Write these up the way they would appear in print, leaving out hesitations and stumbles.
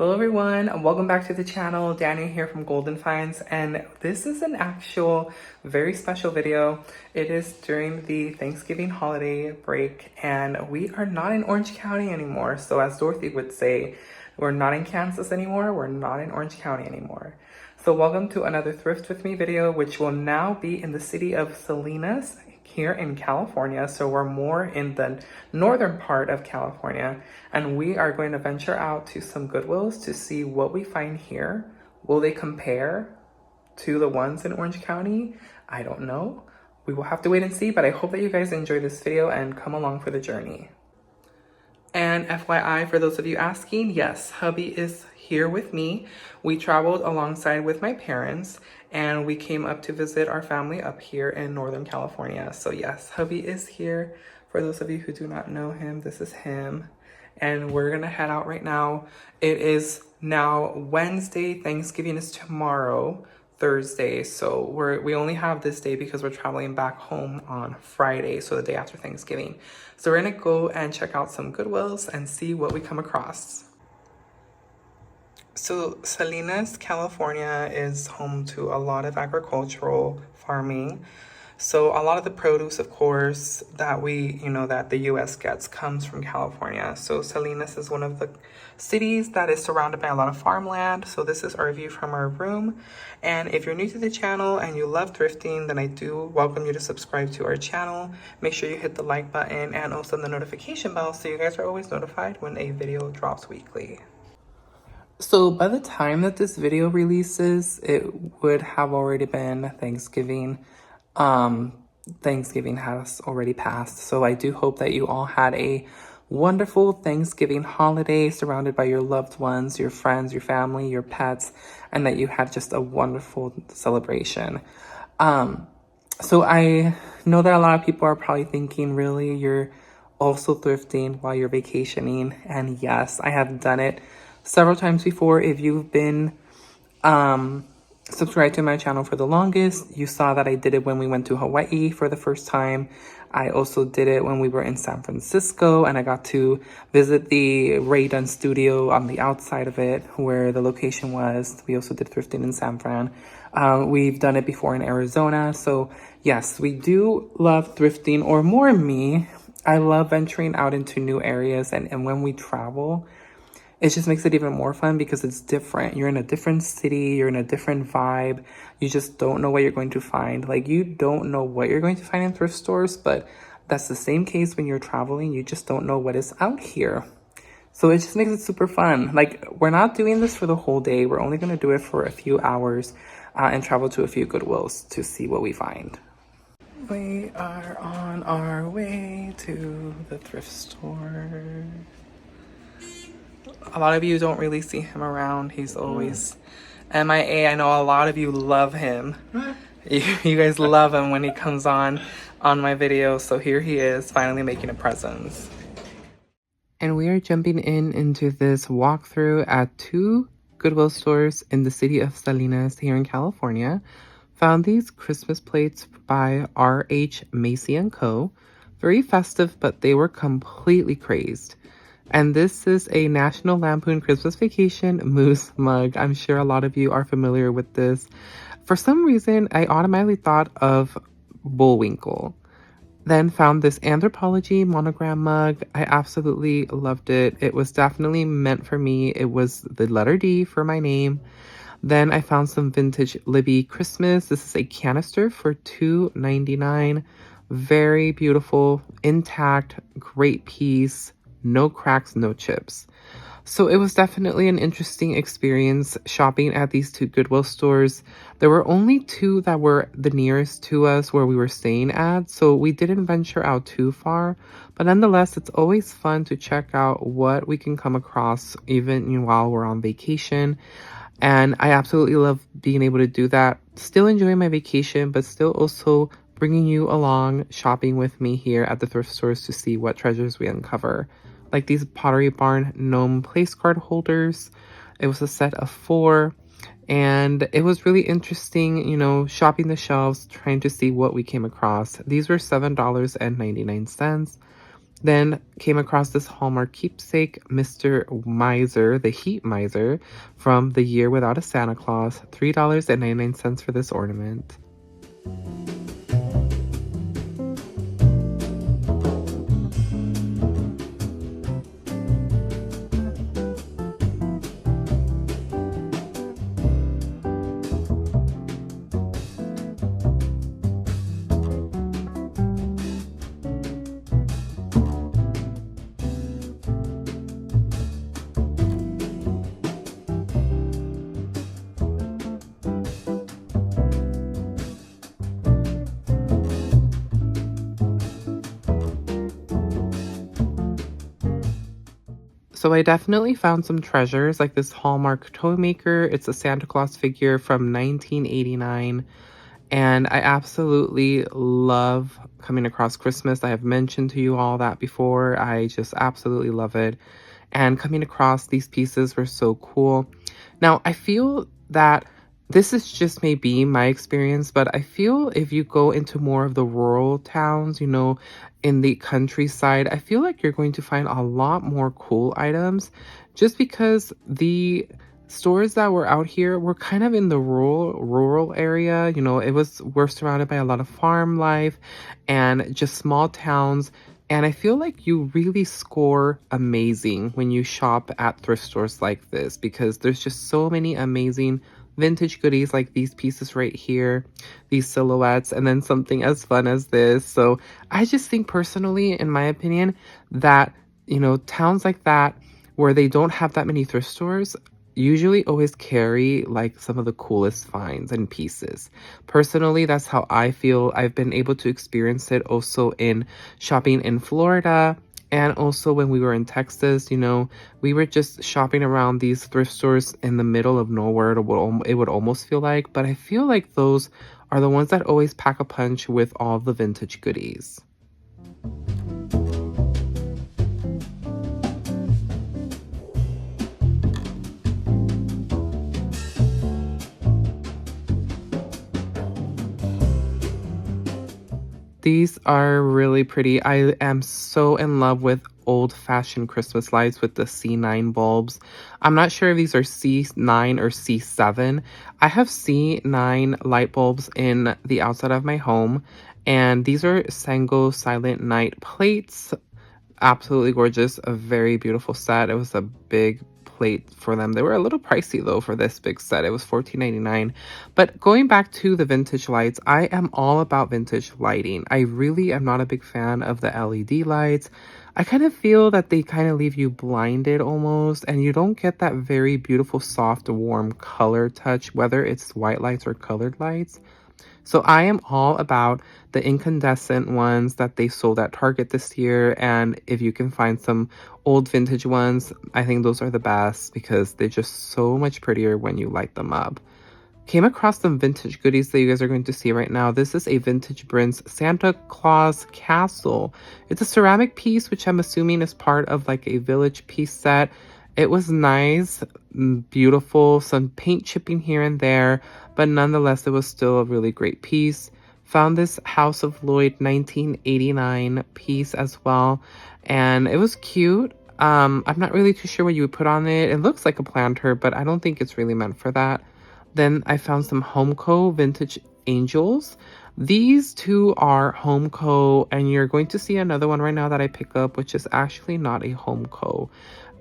Hello everyone, and welcome back to the channel. Daniel here from Golden Finds, and this is an actual very special video. It is during the Thanksgiving holiday break, and we are not in Orange County anymore. So as Dorothy would say, we're not in Kansas anymore, we're not in Orange County anymore. So welcome to another Thrift With Me video, which will now be in the city of Salinas here in California. So we're more in the northern part of California, and we are going to venture out to some Goodwills to see what we find here. Will they compare to the ones in Orange County? I don't know. We will have to wait and see, but I hope that you guys enjoy this video and come along for the journey. And FYI, for those of you asking, yes, hubby is here with me. We traveled alongside with my parents, and we came up to visit our family up here in Northern California. So yes, hubby is here. For those of you who do not know him, this is him. And we're gonna head out right now. It is now Wednesday, Thanksgiving is tomorrow, Thursday. So we only have this day because we're traveling back home on Friday, so the day after Thanksgiving. So we're gonna go and check out some Goodwills and see what we come across. So Salinas, California is home to a lot of agricultural farming. So a lot of the produce, of course, that that the US gets comes from California. So Salinas is one of the cities that is surrounded by a lot of farmland. So this is our view from our room. And if you're new to the channel and you love thrifting, then I do welcome you to subscribe to our channel. Make sure you hit the like button and also the notification bell so you guys are always notified when a video drops weekly. So by the time that this video releases, it would have already been Thanksgiving. Thanksgiving has already passed. So I do hope that you all had a wonderful Thanksgiving holiday surrounded by your loved ones, your friends, your family, your pets, and that you had just a wonderful celebration. So I know that a lot of people are probably thinking, really, you're also thrifting while you're vacationing. And yes, I have done it several times before. If you've been subscribed to my channel for the longest, you saw that I did it when we went to Hawaii for the first time. I also did it when we were in San Francisco, and I got to visit the Ray Dunn studio on the outside of it where the location was. We also did thrifting in San Fran. We've done it before in Arizona. So yes, we do love thrifting, or more me. I love venturing out into new areas, and when we travel, it just makes it even more fun because it's different. You're in a different city, you're in a different vibe. You just don't know what you're going to find. Like, you don't know what you're going to find in thrift stores, but that's the same case when you're traveling. You just don't know what is out here. So it just makes it super fun. Like, we're not doing this for the whole day. We're only gonna do it for a few hours and travel to a few Goodwills to see what we find. We are on our way to the thrift store. A lot of you don't really see him around. He's always MIA. I know a lot of you love him. You guys love him when he comes on my videos. So here he is, finally making a presence. And we are jumping into this walkthrough at two Goodwill stores in the city of Salinas here in California. Found these Christmas plates by R.H. Macy & Co. Very festive, but they were completely crazed. And this is a National Lampoon Christmas Vacation moose mug. I'm sure a lot of you are familiar with this. For some reason, I automatically thought of Bullwinkle. Then found this Anthropology monogram mug. I absolutely loved it. It was definitely meant for me. It was the letter D for my name. Then I found some vintage Libby Christmas. This is a canister for $2.99. Very beautiful, intact, great piece. No cracks, no chips. So it was definitely an interesting experience shopping at these two Goodwill stores. There were only two that were the nearest to us where we were staying at, so we didn't venture out too far. But nonetheless, it's always fun to check out what we can come across even while we're on vacation. And I absolutely love being able to do that. Still enjoying my vacation, but still also bringing you along shopping with me here at the thrift stores to see what treasures we uncover. Like these Pottery Barn gnome place card holders. It was a set of 4, and it was really interesting, shopping the shelves, trying to see what we came across. These were $7.99. Then came across this Hallmark keepsake, Mr. Miser, the Heat Miser, from The Year Without a Santa Claus, $3.99 for this ornament. So I definitely found some treasures like this Hallmark toy maker. It's a Santa Claus figure from 1989. And I absolutely love coming across Christmas. I have mentioned to you all that before. I just absolutely love it. And coming across these pieces were so cool. Now, I feel that this is just maybe my experience, but I feel if you go into more of the rural towns, in the countryside, I feel like you're going to find a lot more cool items just because the stores that were out here were kind of in the rural area. We're surrounded by a lot of farm life and just small towns. And I feel like you really score amazing when you shop at thrift stores like this because there's just so many amazing vintage goodies like these pieces right here, these silhouettes, and then something as fun as this. So I just think personally, in my opinion, that, towns like that where they don't have that many thrift stores usually always carry like some of the coolest finds and pieces. Personally, that's how I feel. I've been able to experience it also in shopping in Florida. And also when we were in Texas, we were just shopping around these thrift stores in the middle of nowhere, it would almost feel like. But I feel like those are the ones that always pack a punch with all the vintage goodies. These are really pretty. I am so in love with old-fashioned Christmas lights with the C9 bulbs. I'm not sure if these are C9 or C7. I have C9 light bulbs in the outside of my home, and these are Sango Silent Night plates. Absolutely gorgeous. A very beautiful set. It was a big plate for them. They were a little pricey though for this big set. It was $14.99. But going back to the vintage lights, I am all about vintage lighting. I really am not a big fan of the LED lights. I kind of feel that they kind of leave you blinded almost, and you don't get that very beautiful, soft, warm color touch, whether it's white lights or colored lights. So I am all about the incandescent ones that they sold at Target this year. And if you can find some old vintage ones, I think those are the best because they're just so much prettier when you light them up. Came across some vintage goodies that you guys are going to see right now. This is a Vintage Prince Santa Claus Castle. It's a ceramic piece, which I'm assuming is part of like a village piece set. It was nice, beautiful, some paint chipping here and there, but nonetheless, it was still a really great piece. Found this House of Lloyd 1989 piece as well, and it was cute. I'm not really too sure what you would put on it. It looks like a planter, but I don't think it's really meant for that. Then I found some Homeco Vintage Angels. These two are Homeco, and you're going to see another one right now that I pick up, which is actually not a Homeco.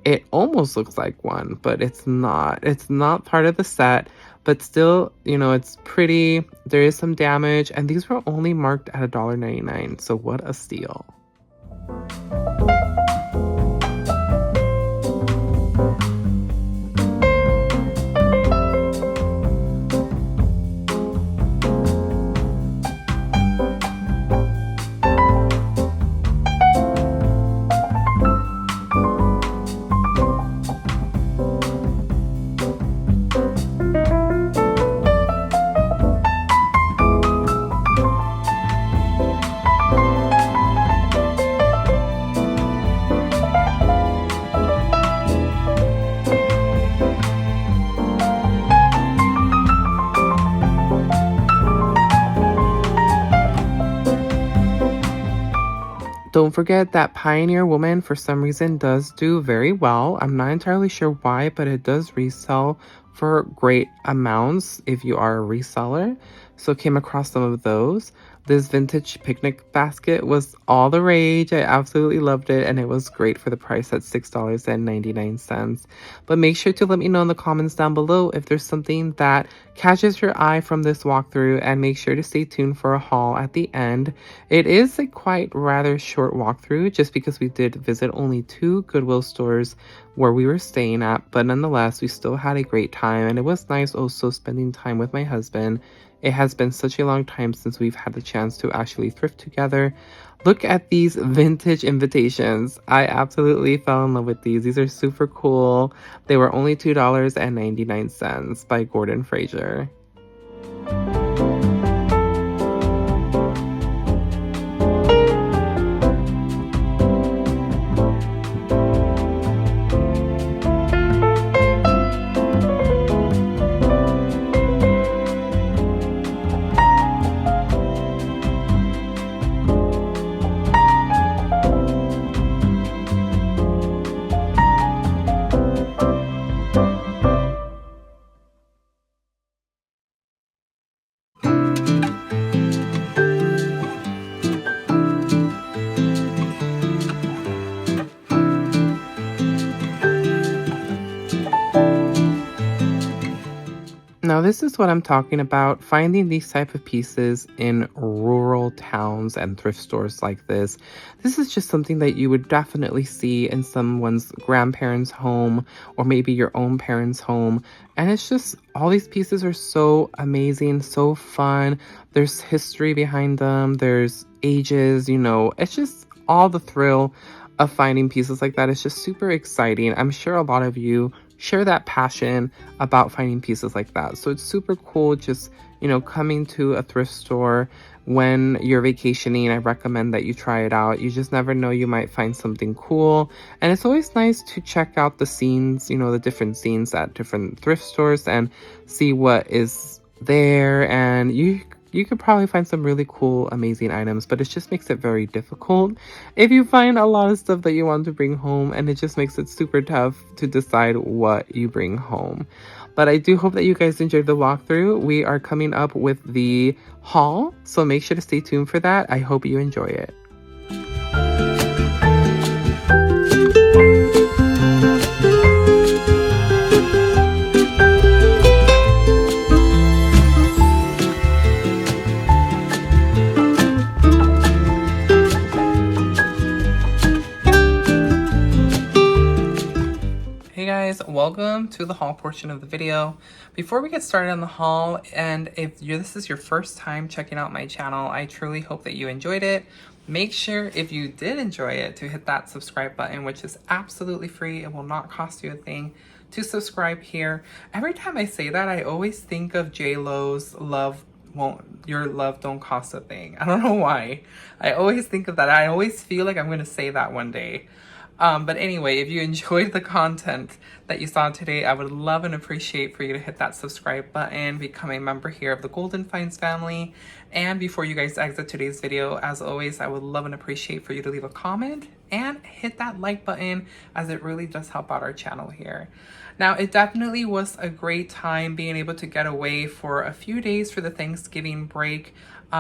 It almost looks like one, but it's not. It's not part of the set, but still, it's pretty. There is some damage, and these were only marked at $1.99, so what a steal. Don't forget that Pioneer Woman for some reason does do very well. I'm not entirely sure why, but it does resell for great amounts if you are a reseller. So came across some of those. This vintage picnic basket was all the rage. I absolutely loved it, and it was great for the price at $6.99. But make sure to let me know in the comments down below if there's something that catches your eye from this walkthrough, and make sure to stay tuned for a haul at the end. It is a quite rather short walkthrough just because we did visit only 2 Goodwill stores where we were staying at, but nonetheless we still had a great time, and it was nice also spending time with my husband. It has been such a long time since we've had the chance to actually thrift together. Look at these vintage invitations. I absolutely fell in love with these. These are super cool. They were only $2.99 by Gordon Fraser. Now, this is what I'm talking about, finding these type of pieces in rural towns and thrift stores like this. This is just something that you would definitely see in someone's grandparents' home or maybe your own parents' home. And it's just, all these pieces are so amazing, so fun. There's history behind them. There's ages, it's just all the thrill of finding pieces like that. It's just super exciting. I'm sure a lot of you share that passion about finding pieces like that. So it's super cool just, coming to a thrift store when you're vacationing. I recommend that you try it out. You just never know, you might find something cool. And it's always nice to check out the scenes, the different scenes at different thrift stores and see what is there. And you could probably find some really cool, amazing items, but it just makes it very difficult if you find a lot of stuff that you want to bring home, and it just makes it super tough to decide what you bring home. But I do hope that you guys enjoyed the walkthrough. We are coming up with the haul, so make sure to stay tuned for that. I hope you enjoy it. Welcome to the haul portion of the video. Before we get started on the haul, and if this is your first time checking out my channel, I truly hope that you enjoyed it. Make sure, if you did enjoy it, to hit that subscribe button, which is absolutely free. It will not cost you a thing to subscribe here. Every time I say that, I always think of J-Lo's your love don't cost a thing. I don't know why. I always think of that. I always feel like I'm going to say that one day. But anyway, if you enjoyed the content that you saw today, I would love and appreciate for you to hit that subscribe button, become a member here of the Golden Finds family. And before you guys exit today's video, as always, I would love and appreciate for you to leave a comment and hit that like button, as it really does help out our channel here. Now, it definitely was a great time being able to get away for a few days for the Thanksgiving break.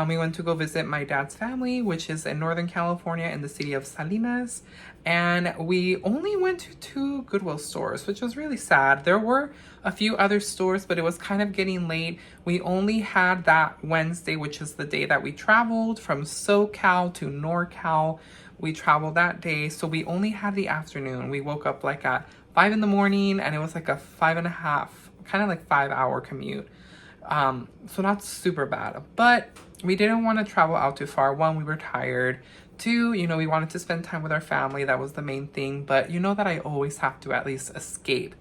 We went to go visit my dad's family, which is in Northern California in the city of Salinas. And we only went to 2 Goodwill stores, which was really sad. There were a few other stores, but it was kind of getting late. We only had that Wednesday, which is the day that we traveled from SoCal to NorCal. We traveled that day, so we only had the afternoon. We woke up like at 5 in the morning, and it was like a 5.5, kind of like 5-hour commute. So not super bad, but we didn't want to travel out too far. 1, we were tired. 2, we wanted to spend time with our family. That was the main thing. But you know that I always have to at least escape.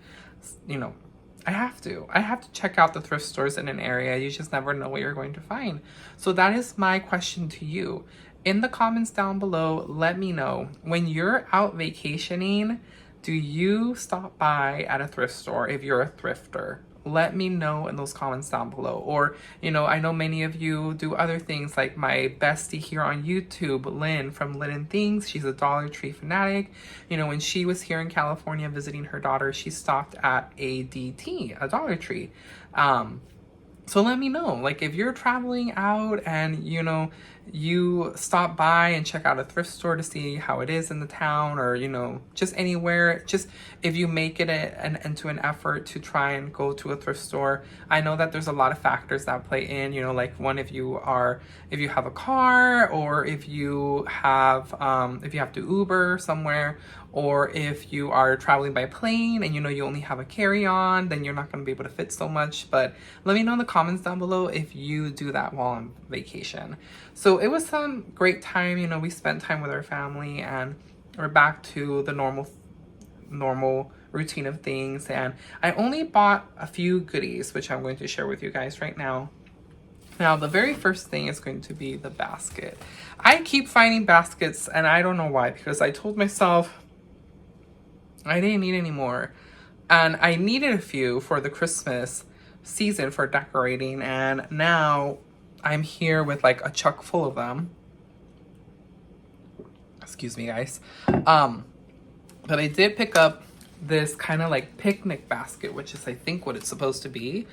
I have to check out the thrift stores in an area. You just never know what you're going to find. So that is my question to you. In the comments down below, let me know, when you're out vacationing, do you stop by at a thrift store if you're a thrifter? let me know in those comments down below. Or, you know, I know many of you do other things, like my bestie here on YouTube, Lynn from Lynn and Things. She's a Dollar Tree fanatic. You know, when she was here in California visiting her daughter, she stopped at a DT, a Dollar Tree. So let me know, like, if you're traveling out and, you know, you stop by and check out a thrift store to see how it is in the town, or, you know, just anywhere, just if you make it into an effort to try and go to a thrift store. I know that there's a lot of factors that play in, you know, like one, if you have a car, or if you have to Uber somewhere, or if you are traveling by plane and, you know, you only have a carry-on, then you're not going to be able to fit so much. But let me know in the comments down below if you do that while on vacation. So it was some great time. You know, we spent time with our family, and we're back to the normal routine of things. And I only bought a few goodies, which I'm going to share with you guys right now. Now, the very first thing is going to be the basket. I keep finding baskets, and I don't know why, because I told myself I didn't need any more. And I needed a few for the Christmas season for decorating, and now I'm here with like a chuck full of them. Excuse me, guys. But I did pick up this kind of like picnic basket, which is I think what it's supposed to be.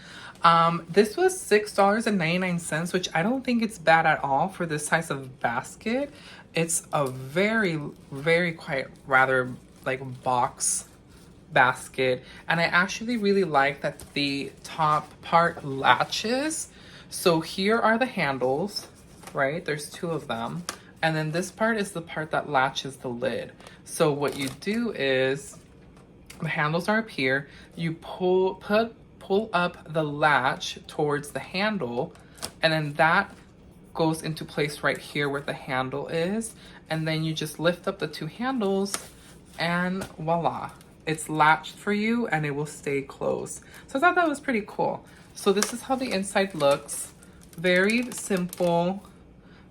This was $6.99, which I don't think it's bad at all for this size of basket. It's a very, very quite rather like box basket, and I actually really like that the top part latches. So here are the handles, right? There's two of them, and then this part is the part that latches the lid. So what you do is, the handles are up here, you pull up the latch towards the handle, and then that goes into place right here where the handle is, and then you just lift up the two handles, and voila, it's latched for you and it will stay closed. So I thought that was pretty cool. So this is how the inside looks. Very simple.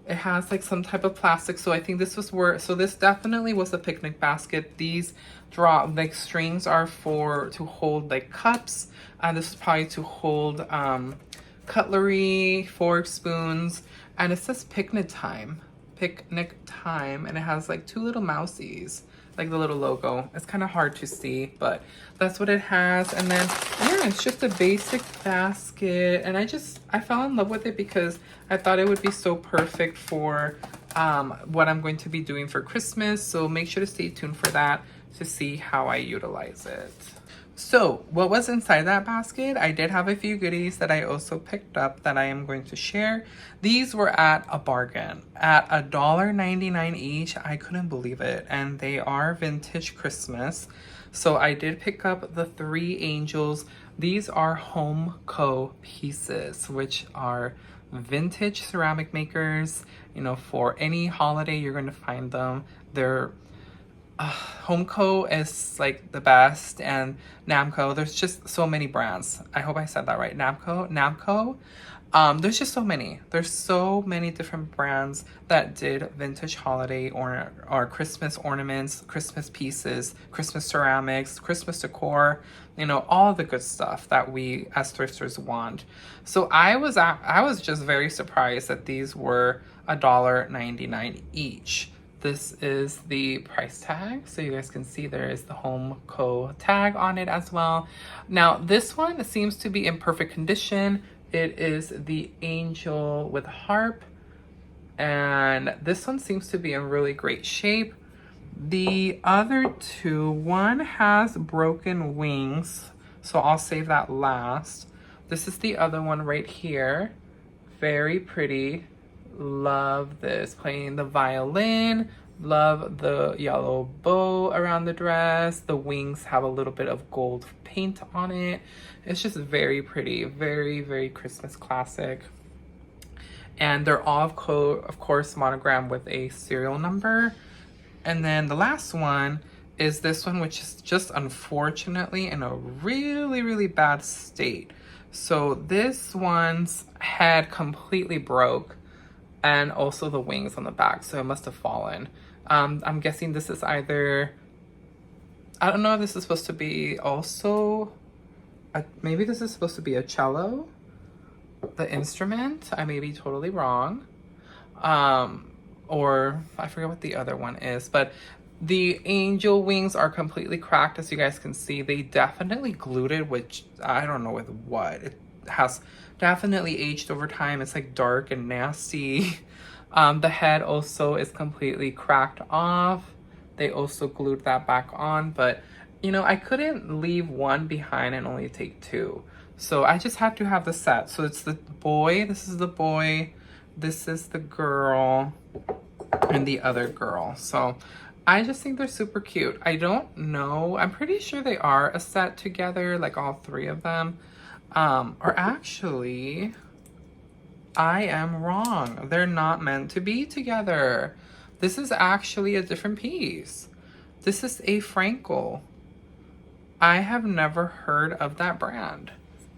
It has like some type of plastic. So I think this was so this definitely was a picnic basket. These like strings are to hold like cups. And this is probably to hold cutlery, forks, spoons. And it says picnic time. And it has like two little mousies, like the little logo. It's kind of hard to see, but that's what it has. And then, yeah, it's just a basic basket. And I fell in love with it because I thought it would be so perfect for what I'm going to be doing for Christmas. So make sure to stay tuned for that to see how I utilize it. So what was inside that basket? I did have a few goodies that I also picked up that I am going to share. These were at a bargain at $1.99 each. I couldn't believe it. And they are vintage Christmas. So I did pick up the 3 angels. These are Home Co pieces, which are vintage ceramic makers. You know, for any holiday, you're going to find them. They're Home Co is like the best, and Namco. There's just so many brands. I hope I said that right. Namco. There's just so many. There's so many different brands that did vintage holiday or Christmas ornaments, Christmas pieces, Christmas ceramics, Christmas decor. You know, all the good stuff that we as thrifters want. So I was just very surprised that these were $1.99 each. This is the price tag, so you guys can see there is the Home Co tag on it as well. Now this one seems to be in perfect condition. It is the angel with harp, and this one seems to be in really great shape. The other two, one has broken wings, so I'll save that last. This is the other one right here. Very pretty. Love this, playing the violin. Love the yellow bow around the dress. The wings have a little bit of gold paint on it. It's just very pretty, very, very Christmas classic. And they're all of course monogrammed with a serial number. And then the last one is this one, which is just unfortunately in a really, really bad state. So this one's head completely broke, and also the wings on the back, so it must have fallen. I'm guessing this is either, I don't know if this is supposed to be also maybe this is supposed to be a cello, the instrument. I may be totally wrong. Or I forget what the other one is, but the angel wings are completely cracked, as you guys can see. They definitely glued it, which I don't know with what. It has definitely aged over time. It's like dark and nasty. The head also is completely cracked off. They also glued that back on, but you know, I couldn't leave one behind and only take two. So I just had to have the set. So it's the boy, this is the boy, this is the girl, and the other girl. So I just think they're super cute. I don't know, I'm pretty sure they are a set together, like all three of them. Or actually, I am wrong. They're not meant to be together. This is actually a different piece. This is a Frankel. I have never heard of that brand.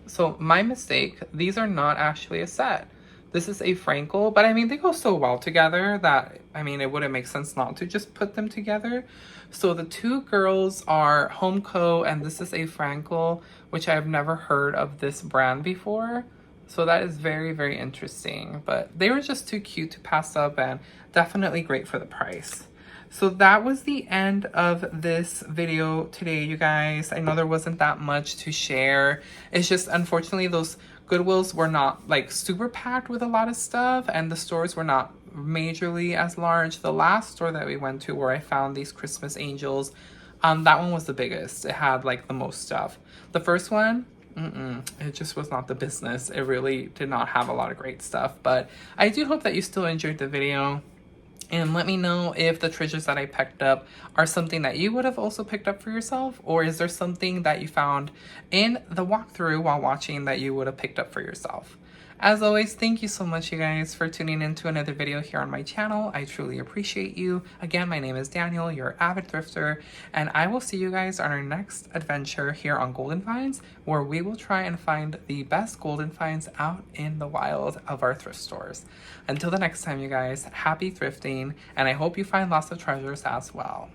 So my mistake, these are not actually a set. This is a Frankel, but I mean, they go so well together that, I mean, it wouldn't make sense not to just put them together. So the two girls are Homeco, and this is a Frankel, which I've never heard of this brand before. So that is very, very interesting, but they were just too cute to pass up and definitely great for the price. So that was the end of this video today, you guys. I know there wasn't that much to share. It's just, unfortunately, those Goodwills were not like super packed with a lot of stuff, and the stores were not majorly as large. The last store that we went to where I found these Christmas angels, that one was the biggest. It had like the most stuff. The first one, it just was not the business. It really did not have a lot of great stuff, but I do hope that you still enjoyed the video. And let me know if the treasures that I picked up are something that you would have also picked up for yourself, or is there something that you found in the walkthrough while watching that you would have picked up for yourself. As always, thank you so much, you guys, for tuning in to another video here on my channel. I truly appreciate you. Again, my name is Daniel, your avid thrifter, and I will see you guys on our next adventure here on Golden Finds, where we will try and find the best golden finds out in the wild of our thrift stores. Until the next time, you guys, happy thrifting, and I hope you find lots of treasures as well.